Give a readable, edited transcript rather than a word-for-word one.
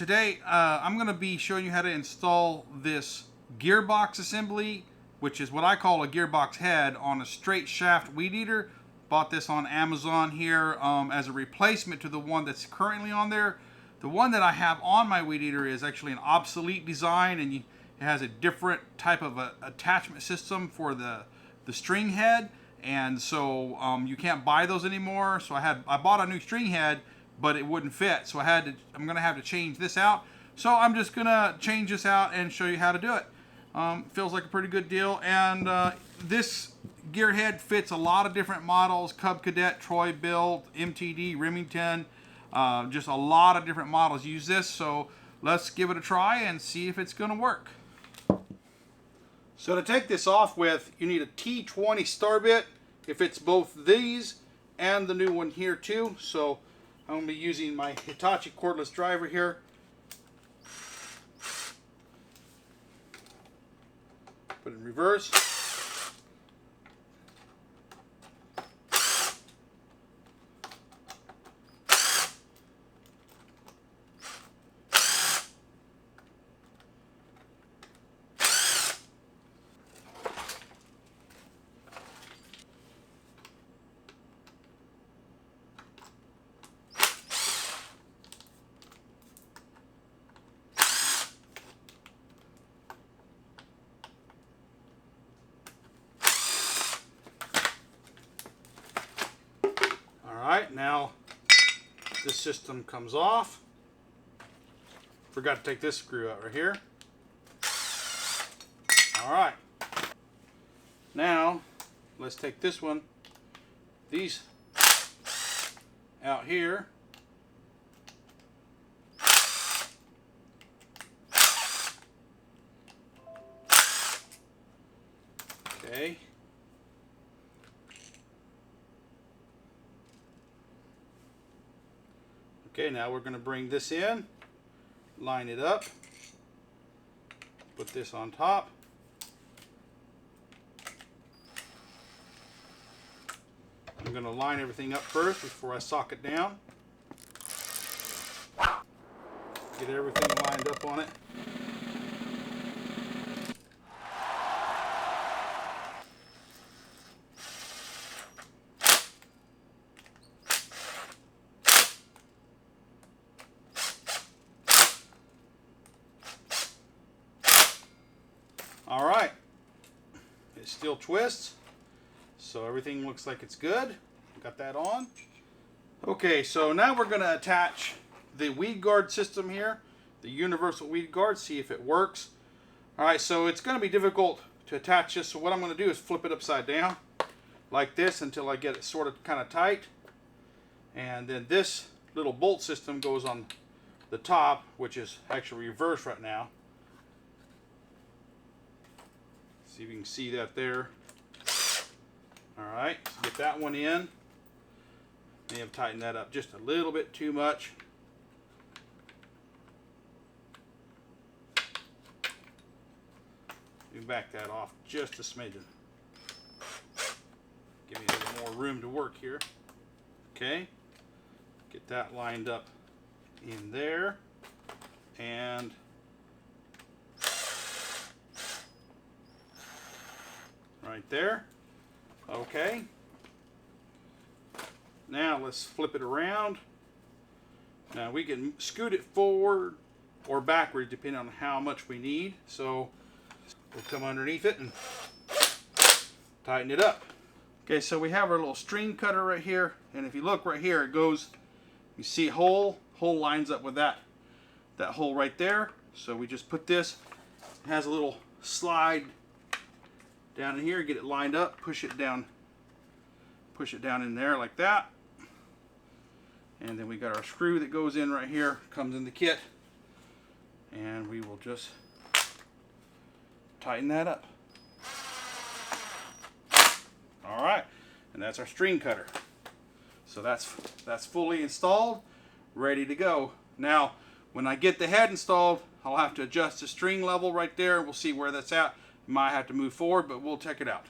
Today I'm going to be showing you how to install this gearbox assembly, which is what I call a gearbox head, on a straight shaft Weedeater. Bought this on Amazon here as a replacement to the one that's currently on there. The one that I have on my Weedeater is actually an obsolete design, and it has a different type of attachment system for the string head, and so you can't buy those anymore. So I bought a new string head, but it wouldn't fit, so I'm gonna have to change this out. So I'm just gonna change this out and show you how to do it. Feels like a pretty good deal, and this gear head fits a lot of different models: Cub Cadet, Troy Bilt, MTD, Remington. Just a lot of different models use this, so let's give it a try and see if it's gonna work. So to take this off with, you need a T20 star bit. If it's both these and the new one here too. So I'm going to be using my Hitachi cordless driver here. Put it in reverse. Alright, now this system comes off. Forgot to take this screw out right here. Alright, now let's take this one, these out here. Okay. Okay, now we're going to bring this in, line it up, put this on top. I'm going to line everything up first before I sock it down. Get everything lined up on it. Alright, it still twists, so everything looks like it's good. Got that on. Okay, so now we're going to attach the weed guard system here, the universal weed guard, see if it works. Alright, so it's going to be difficult to attach this, so what I'm going to do is flip it upside down like this until I get it sort of kind of tight. And then this little bolt system goes on the top, which is actually reversed right now. See if you can see that there. Alright, so get that one in. May have tightened that up just a little bit too much. You back that off just a smidgen. Give me a little more room to work here. Okay, get that lined up in there. And right there. Okay. Now let's flip it around. Now we can scoot it forward or backwards depending on how much we need. So we'll come underneath it and tighten it up. Okay, so we have our little string cutter right here, and if you look right here, it goes, you see a hole lines up with that hole right there. So we just put this, it has a little slide down in here, get it lined up, push it down in there like that. And then we got our screw that goes in right here, comes in the kit, and we will just tighten that up. Alright, and that's our string cutter. So that's fully installed, ready to go. Now when I get the head installed, I'll have to adjust the string level right there. We'll see where that's at. Might have to move forward, but we'll check it out.